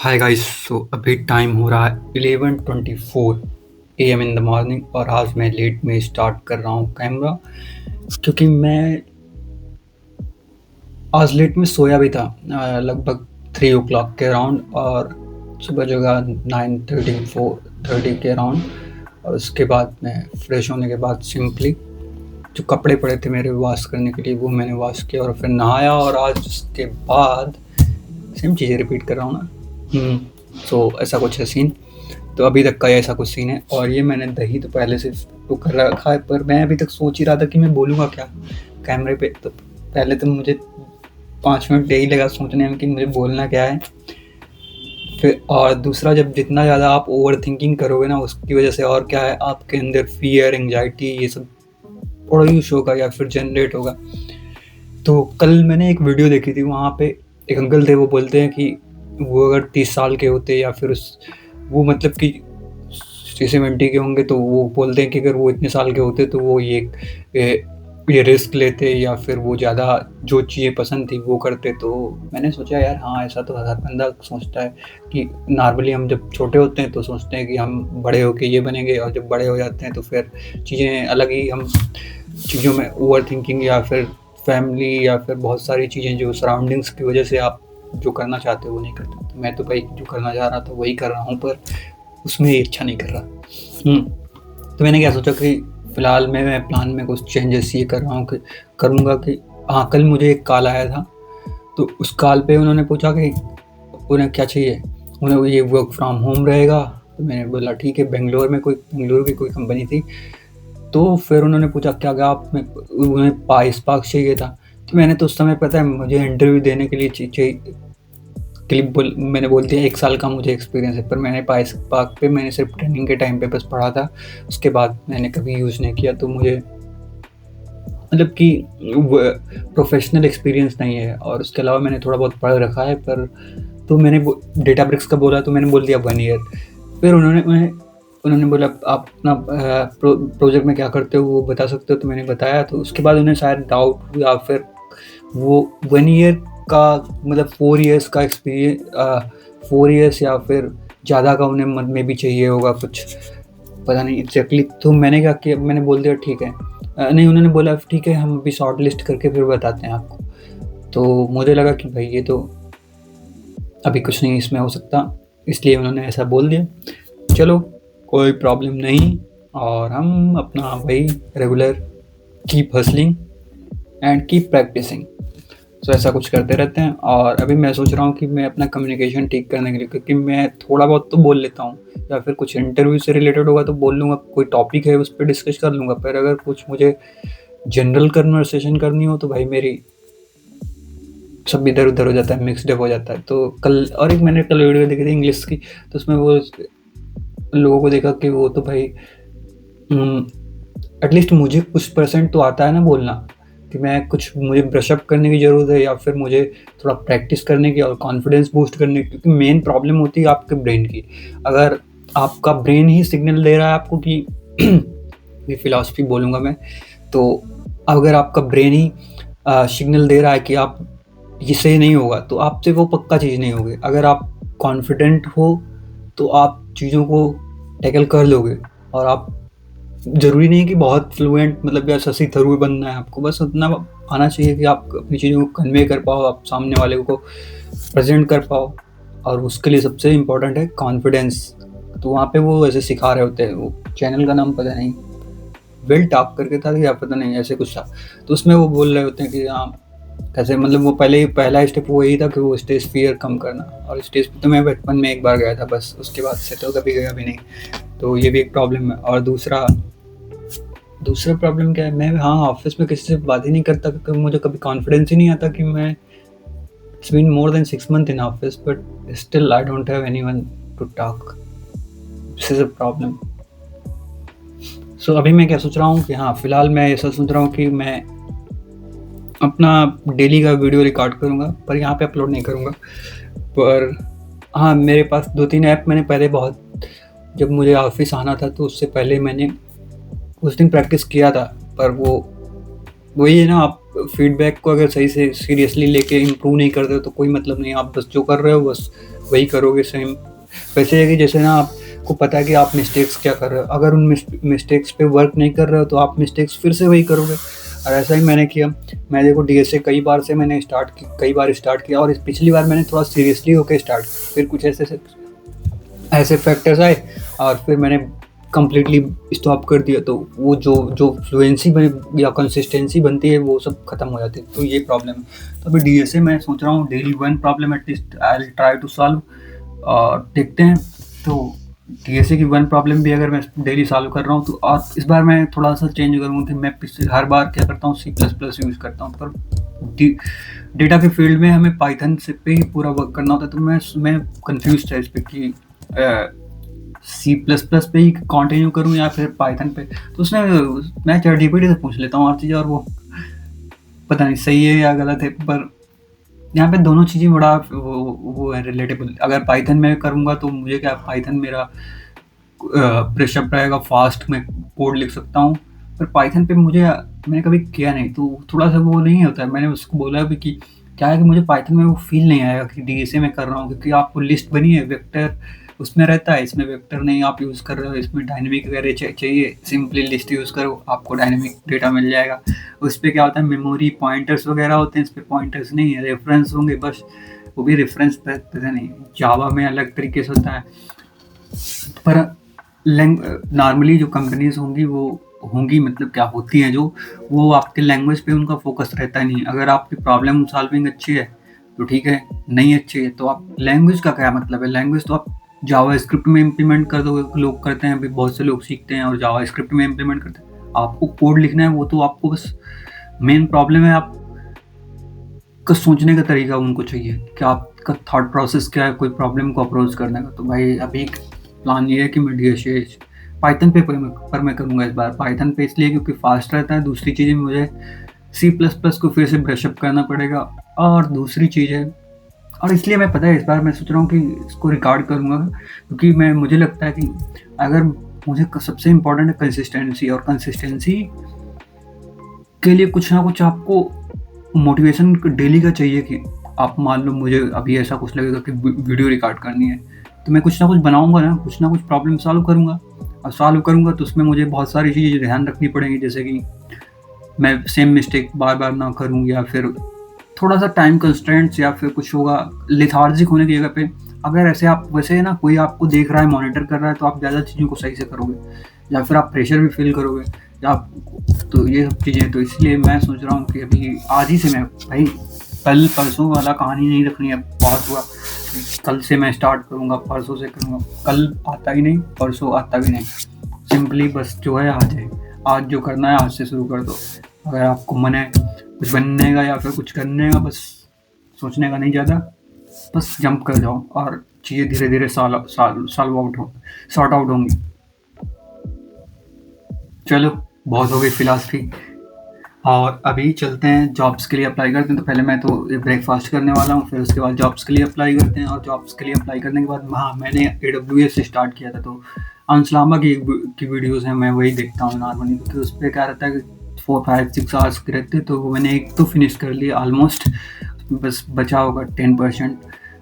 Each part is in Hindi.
Hi guys. सो अभी टाइम हो रहा है 11:24 AM इन द मॉर्निंग और आज मैं लेट में स्टार्ट कर रहा हूँ कैमरा, क्योंकि मैं आज लेट में सोया भी था लगभग 3 o'clock के अराउंड, और सुबह जगह 9:30 के अराउंड। और उसके बाद मैं फ्रेश होने के बाद सिंपली जो कपड़े पड़े थे मेरे वॉश करने के लिए वो मैंने वॉश किया और फिर नहाया, और आज उसके बाद सेम चीज़ें रिपीट कर रहा हूँ ना। सो ऐसा कुछ है सीन। तो अभी तक का ऐसा कुछ सीन है, और ये मैंने दही तो पहले से तो कर रखा है, पर मैं अभी तक सोच ही रहा था कि मैं बोलूँगा क्या कैमरे पे। तो पहले तो मुझे 5 मिनट यही लगा सोचने में कि मुझे बोलना क्या है। फिर और दूसरा, जब जितना ज़्यादा आप ओवर थिंकिंग करोगे ना, उसकी वजह से और क्या है, आपके अंदर फियर, एंग्जाइटी, ये सब प्रोड्यूस होगा या फिर जनरेट होगा। तो कल मैंने एक वीडियो देखी थी, वहाँ पे एक अंकल थे, वो बोलते हैं कि वो अगर 30 साल के होते या फिर वो मतलब कि 70 के होंगे, तो वो बोलते हैं कि अगर वो इतने साल के होते तो वो ये रिस्क लेते या फिर वो ज़्यादा जो चीज़ें पसंद थी वो करते। तो मैंने सोचा यार हाँ, ऐसा तो हर बंदा सोचता है कि नॉर्मली हम जब छोटे होते हैं तो सोचते हैं कि हम बड़े होके ये बनेंगे, और जब बड़े हो जाते हैं तो फिर चीज़ें अलग ही, हम चीज़ों में ओवर थिंकिंग या फिर फैमिली या फिर बहुत सारी चीज़ें जो सराउंडिंग्स की वजह से आप जो करना चाहते हो वो नहीं करते। तो मैं तो भाई जो करना चाह रहा था वही कर रहा हूँ, पर उसमें इच्छा नहीं कर रहा। तो मैंने क्या सोचा कि फ़िलहाल मैं प्लान में कुछ चेंजेस ये कर रहा हूँ कि करूँगा कि हाँ, कल मुझे एक कॉल आया था, तो उस कॉल पे उन्होंने पूछा कि उन्हें क्या चाहिए, उन्हें ये वर्क फ्रॉम होम रहेगा। तो मैंने बोला ठीक है, बेंगलुरु की कोई कंपनी थी। तो फिर उन्होंने पूछा क्या आप में उन्हें स्पार्क चाहिए था। तो मैंने तो उस समय पता है मुझे इंटरव्यू देने के लिए मैंने बोल दिया 1 साल का मुझे एक्सपीरियंस है, पर मैंने स्पार्क पे मैंने सिर्फ ट्रेनिंग के टाइम पे बस पढ़ा था, उसके बाद मैंने कभी यूज़ नहीं किया। तो मुझे मतलब कि प्रोफेशनल एक्सपीरियंस नहीं है, और उसके अलावा मैंने थोड़ा बहुत पढ़ रखा है। पर तो मैंने डेटाब्रिक्स का बोला तो मैंने बोल दिया 1 ईयर। फिर उन्होंने बोला आप अपना प्रोजेक्ट में क्या करते हो वो बता सकते हो, तो मैंने बताया। तो उसके बाद उन्हें शायद डाउट, या फिर वो 1 ईयर का मतलब 4 ईयर्स का एक्सपीरियंस, 4 ईयर्स या फिर ज़्यादा का उन्हें मन में भी चाहिए होगा, कुछ पता नहीं एग्जैक्टली। तो मैंने क्या किया, मैंने बोल दिया ठीक है। नहीं, उन्होंने बोला ठीक है, हम अभी शॉर्ट लिस्ट करके फिर बताते हैं आपको। तो मुझे लगा कि भाई ये तो अभी कुछ नहीं इसमें हो सकता, इसलिए उन्होंने ऐसा बोल दिया। चलो कोई प्रॉब्लम नहीं, और हम अपना वही regular keep hustling and keep practising, so ऐसा कुछ करते रहते हैं। और अभी मैं सोच रहा हूँ कि मैं अपना कम्युनिकेशन ठीक करने के लिए, क्योंकि मैं थोड़ा बहुत तो बोल लेता हूँ, या फिर कुछ इंटरव्यू से रिलेटेड होगा तो बोल लूँगा, कोई टॉपिक है उस पर डिस्कस कर लूँगा। पर अगर कुछ मुझे जनरल कन्वर्सेशन करनी हो तो भाई मेरी सब इधर उधर हो जाता है, मिक्सड अप हो जाता है। तो कल और एक मैंने कल वीडियो देखी थी इंग्लिश की, तो उसमें वो लोगों को देखा कि वो तो भाई एटलीस्ट मुझे कुछ परसेंट तो आता है ना बोलना, कि मैं कुछ मुझे ब्रशअप करने की ज़रूरत है, या फिर मुझे थोड़ा प्रैक्टिस करने की और कॉन्फिडेंस बूस्ट करने की। क्योंकि मेन प्रॉब्लम होती है आपके ब्रेन की। अगर आपका ब्रेन ही सिग्नल दे रहा है आपको कि ये फिलॉसफी बोलूँगा मैं, तो अगर आपका ब्रेन ही सिग्नल दे रहा है कि आप ये सही नहीं होगा, तो आपसे वो पक्का चीज़ नहीं होगी। अगर आप कॉन्फिडेंट हो तो आप चीज़ों को टैकल कर लोगे, और आप ज़रूरी नहीं है कि बहुत फ्लुएंट मतलब या शशि थरूर बनना है आपको, बस उतना आना चाहिए कि आप अपनी चीज़ों को कन्वे कर पाओ, आप सामने वाले को प्रेजेंट कर पाओ। और उसके लिए सबसे इम्पोर्टेंट है कॉन्फिडेंस। तो वहाँ पे वो ऐसे सिखा रहे होते हैं, वो चैनल का नाम पता नहीं, विल टॉक करके था या पता नहीं ऐसे कुछ था। तो उसमें वो बोल रहे होते हैं कि हाँ कैसे, मतलब वो पहला स्टेप वो यही था कि वो स्टेज फियर कम करना। और स्टेज पे तो मैं बचपन में एक बार गया था बस, उसके बाद से तो कभी गया भी नहीं। तो ये भी एक प्रॉब्लम है। और दूसरा प्रॉब्लम क्या है, मैं हाँ ऑफिस में किसी से बात ही नहीं करता, क्योंकि मुझे कभी कॉन्फिडेंस ही नहीं आता कि मैं it's been more than 6 months in office, but still I don't have anyone to talk. This is a problem. So अभी मैं क्या सोच रहा हूँ कि हाँ, फिलहाल मैं ऐसा सोच रहा हूँ कि मैं अपना डेली का वीडियो रिकॉर्ड करूँगा, पर यहाँ पे अपलोड नहीं करूँगा। पर हाँ, मेरे पास 2-3 ऐप मैंने पहले बहुत, जब मुझे ऑफिस आना था तो उससे पहले मैंने उस दिन प्रैक्टिस किया था। पर वही है ना, आप फीडबैक को अगर सही से सीरियसली लेके इम्प्रूव नहीं करते हो तो कोई मतलब नहीं। आप बस जो कर रहे हो बस वही करोगे सेम। वैसे है कि जैसे ना आपको पता है कि आप मिस्टेक्स क्या कर रहे हो, अगर उन मिस्टेक्स पे वर्क नहीं कर रहे हो तो आप मिस्टेक्स फिर से वही करोगे। और ऐसा ही मैंने किया। मैं देखो डीएसए कई बार से मैंने कई बार स्टार्ट किया, और इस पिछली बार मैंने थोड़ा सीरियसली होकर स्टार्ट किया, फिर कुछ ऐसे फैक्टर्स आए और फिर मैंने कंप्लीटली स्टॉप कर दिया। तो वो जो जो फ्लुएंसी या कंसिस्टेंसी बनती है वो सब खत्म हो जाती है। तो ये प्रॉब्लम है। तो अभी डीएसए मैं सोच रहा हूँ daily one problem at least I will try to solve, और देखते हैं। तो डीएसए की वन प्रॉब्लम भी अगर मैं डेली सॉल्व कर रहा हूँ, तो और इस बार मैं थोड़ा सा चेंज करूँगा कि मैं पिछले हर बार क्या करता हूँ, C++ यूज़ करता हूँ, पर डेटा के फील्ड में हमें पाइथन से पे ही पूरा वर्क करना होता है। तो मैं कंफ्यूज था इस पर कि C++ पे ही कंटिन्यू करूँ या फिर पाइथन पे। तो उसने मैं ChatGPT से पूछ लेता हूँ हर चीज़, और वो पता नहीं सही है या गलत है, पर यहाँ पे दोनों चीज़ें बड़ा वो है रिलेटेबल। अगर पाइथन में करूँगा तो मुझे क्या, पाइथन मेरा प्रेशअप रहेगा, फास्ट में कोड लिख सकता हूँ। पर पाइथन पे मैंने कभी किया नहीं, तो थोड़ा सा वो नहीं होता है। मैंने उसको बोला भी कि क्या है कि मुझे पाइथन में वो फील नहीं आएगा कि डीएसए में कर रहा हूँ, क्योंकि आपको लिस्ट बनी है, वेक्टर उसमें रहता है, इसमें वेक्टर नहीं आप यूज़ कर रहे हो, इसमें डायनेमिक वगैरह चाहिए, सिंपली लिस्ट यूज़ करो, आपको डायनेमिक डेटा मिल जाएगा। उस पर क्या होता है, मेमोरी पॉइंटर्स वगैरह होते हैं, इस पर पॉइंटर्स नहीं है, रेफरेंस होंगे बस। वो भी रेफरेंस पता नहीं, जावा में अलग तरीके से होता है। पर नॉर्मली जो कंपनीज होंगी मतलब क्या होती हैं, जो वो आपके लैंग्वेज पे उनका फोकस रहता नहीं। अगर आपकी प्रॉब्लम सॉल्विंग अच्छी है तो ठीक है, नहीं अच्छी है तो आप लैंग्वेज का क्या मतलब है, लैंग्वेज तो आप जावा स्क्रिप्ट में इम्प्लीमेंट कर दोगे। लोग करते हैं, अभी बहुत से लोग सीखते हैं और जावा स्क्रिप्ट में इम्प्लीमेंट करते हैं। आपको कोड लिखना है, वो तो आपको बस मेन प्रॉब्लम है आपका सोचने का तरीका उनको चाहिए कि आपका थॉट प्रोसेस क्या है कोई प्रॉब्लम को अप्रोच करने का। तो भाई अभी प्लान ये है कि मैं डीएसए पाइथन पे पर मैं करूँगा इस बार। पाइथन पे इसलिए क्योंकि फास्ट रहता है, दूसरी चीज़ मुझे C++ को फिर से ब्रशअप करना पड़ेगा, और दूसरी चीज़ है, और इसलिए मैं पता है इस बार मैं सोच रहा हूँ कि इसको रिकॉर्ड करूँगा, क्योंकि मुझे लगता है कि अगर मुझे सबसे इम्पोर्टेंट है कंसिस्टेंसी, और कंसिस्टेंसी के लिए कुछ ना कुछ आपको मोटिवेशन डेली का चाहिए। कि आप मान लो मुझे अभी ऐसा कुछ लगेगा कि वीडियो रिकॉर्ड करनी है, तो मैं कुछ ना कुछ बनाऊंगा ना कुछ प्रॉब्लम सॉल्व करूंगा, और सॉल्व करूंगा तो उसमें मुझे बहुत सारी चीज़ें ध्यान रखनी पड़ेंगी, जैसे कि मैं सेम मिस्टेक बार बार ना करूं, या फिर थोड़ा सा टाइम कंस्ट्रेंट्स, या फिर कुछ होगा लेथार्जिक होने की जगह पे। अगर ऐसे आप वैसे ना कोई आपको देख रहा है, मॉनिटर कर रहा है, तो आप ज़्यादा चीज़ों को सही से करोगे, या फिर आप प्रेशर भी फील करोगे, या तो ये सब चीज़ें। तो इसलिए मैं सोच रहा हूँ कि अभी आज ही से मैं भाई कल परसों वाला कहानी नहीं रखनी है। बहुत हुआ, कल से मैं स्टार्ट करूँगा, परसों से करूँगा। कल आता ही नहीं, परसों आता भी नहीं, सिंपली बस जो है आज है। आज जो करना है आज से शुरू कर दो। अगर आपको मन है कुछ बनने का या फिर कुछ करने का, बस सोचने का नहीं ज़्यादा, बस जंप कर जाओ और चीज़ें धीरे धीरे सॉर्ट आउट होंगी। चलो बहुत हो गई फिलॉसफी, और अभी चलते हैं जॉब्स के लिए अप्लाई करते हैं। तो पहले मैं तो ब्रेकफास्ट करने वाला हूँ, फिर उसके बाद जॉब्स के लिए अप्लाई करते हैं। और जॉब्स के लिए अप्लाई करने के बाद हाँ, मैंने AWS से स्टार्ट किया था। तो अंशलामा की वीडियोज़ हैं, मैं वही देखता हूँ नॉर्मली, क्योंकि उस पर क्या रहता है कि 4, 5, 6 आवर्स के रहते। तो मैंने एक तो फिनिश कर लिया ऑलमोस्ट, बस बचा होगा 10%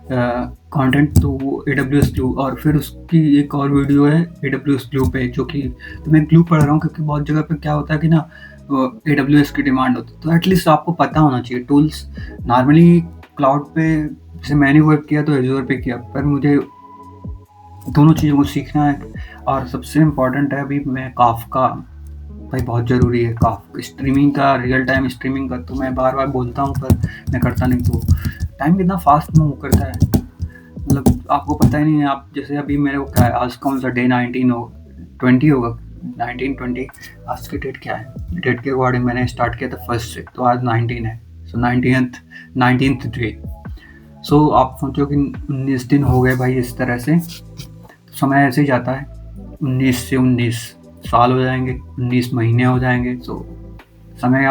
कंटेंट, तो वो AWS ग्लू। और फिर उसकी एक और वीडियो है AWS ग्लू पे, जो कि तो मैं ग्लू पढ़ रहा हूँ, क्योंकि बहुत जगह पे क्या होता है कि ना AWS की डिमांड होती है, तो एटलीस्ट आपको पता होना चाहिए टूल्स। नॉर्मली क्लाउड पे जैसे मैंने वर्क किया तो एज़्योर पे किया, पर मुझे दोनों चीज़ों को सीखना है। और सबसे इम्पोर्टेंट है अभी मैं काफका, भाई बहुत ज़रूरी है काफ स्ट्रीमिंग का, रियल टाइम स्ट्रीमिंग का। तो मैं बार बार बोलता हूँ पर मैं करता नहीं। तो टाइम कितना फास्ट मूव करता है, मतलब आपको पता ही नहीं है। आप जैसे अभी मेरे को क्या है, आज कौन सा डे 19 हो 20 होगा, 19-20 आज की डेट क्या है, डेट के अकॉर्डिंग मैंने स्टार्ट किया था 1 से, तो आज 19 है। सो 19th डे। सो आप सोचो कि 19 दिन हो गए भाई इस तरह से। समय ऐसे ही जाता है, 19 से 19 साल हो जाएंगे, 19 महीने हो जाएंगे। तो समय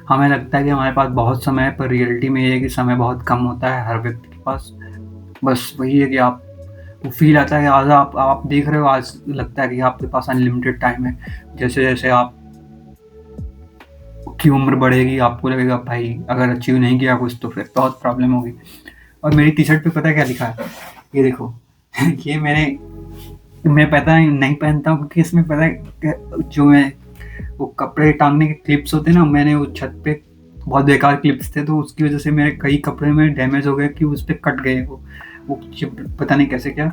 हमें लगता है कि हमारे पास बहुत समय है, पर रियलिटी में ये है कि समय बहुत कम होता है हर व्यक्ति के पास। बस वही है कि आप वो फील आता है कि आज आप देख रहे हो, आज लगता है कि आपके पास अनलिमिटेड टाइम है। जैसे जैसे आप की उम्र बढ़ेगी आपको लगेगा भाई अगर अचीव नहीं किया कुछ तो फिर बहुत प्रॉब्लम होगी। और मेरी टी शर्ट पे पता है क्या लिखा है, ये देखो ये मैं पता नहीं पहनता हूँ क्योंकि इसमें पता है जो मैं वो कपड़े टांगने के क्लिप्स होते हैं ना, मैंने वो छत पे बहुत बेकार क्लिप्स थे तो उसकी वजह से मेरे कई कपड़े में डैमेज हो गए कि उस पर कट गए वो पता नहीं कैसे क्या।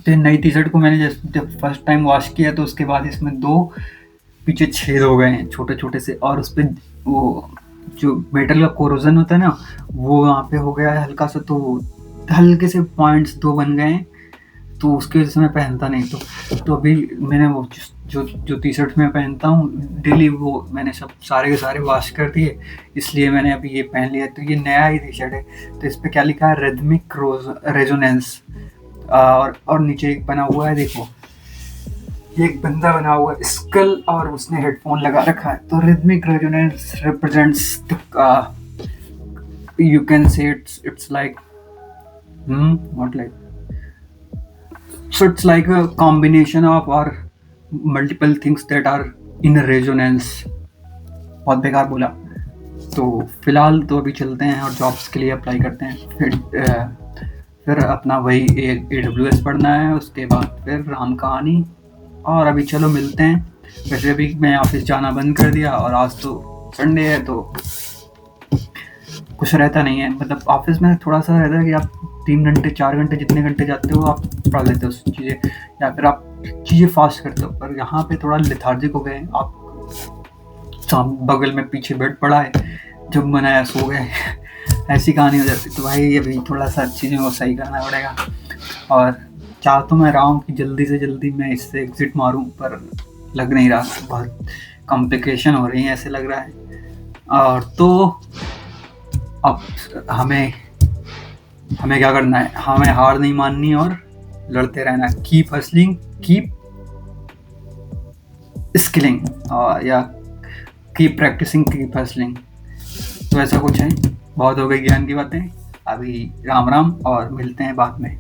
तो नई टी शर्ट को मैंने जब फर्स्ट टाइम वॉश किया तो उसके बाद इसमें 2 पीछे छेद हो गए हैं छोटे छोटे से, और उस पर वो जो मेटल का कोरोजन होता है ना वो वहाँ पे हो गया है हल्का सा, तो हल्के से पॉइंट्स 2 बन गए हैं, तो उसकी वजह से मैं पहनता नहीं। तो अभी मैंने वो जो जो टी शर्ट मैं पहनता हूँ डेली वो मैंने सब सारे के सारे वॉश कर दिए, इसलिए मैंने अभी ये पहन लिया। तो ये नया ही टी शर्ट है, तो इस पर क्या लिखा है, रिदमिक रेजोनेंस, और नीचे एक बना हुआ है देखो, ये एक बंदा बना हुआ है स्कल और उसने हेडफोन लगा रखा है। तो rhythmic resonance represents you can say it's like what like, so it's like a combination of our multiple things that are in resonance। बहुत बेकार बोला। तो फिलहाल तो अभी चलते हैं और जॉब्स के लिए अप्लाई करते हैं, फिर अपना वही AWS पढ़ना है, उसके बाद फिर राम कहानी, और अभी चलो मिलते हैं। वैसे अभी मैं ऑफिस जाना बंद कर दिया और आज तो संडे है तो कुछ रहता नहीं है, मतलब ऑफिस में थोड़ा सा रहता है कि आप 3 घंटे 4 घंटे जितने घंटे जाते हो आप पढ़ लेते हो चीज़ें, या फिर आप चीज़ें फास्ट करते हो। पर यहाँ पे थोड़ा लेथार्जिक हो गए, आप बगल में पीछे बेड पड़ा है, जब मन आया सो गए ऐसी कहानी हो जाती। तो भाई अभी थोड़ा सा चीज़ें को सही करना पड़ेगा, और चाह तो मैं रहा हूँ कि जल्दी से जल्दी मैं इससे एग्जिट मारूँ, पर लग नहीं रहा, बहुत कॉम्प्लिकेशन हो रही है ऐसे लग रहा है। और तो अब हमें क्या करना है, हमें हार नहीं माननी और लड़ते रहना, कीप हसलिंग, कीप स्किलिंग, या कीप प्रैक्टिसिंग, कीप हसलिंग। तो ऐसा कुछ है, बहुत हो गई ज्ञान की बातें, अभी राम राम और मिलते हैं बाद में।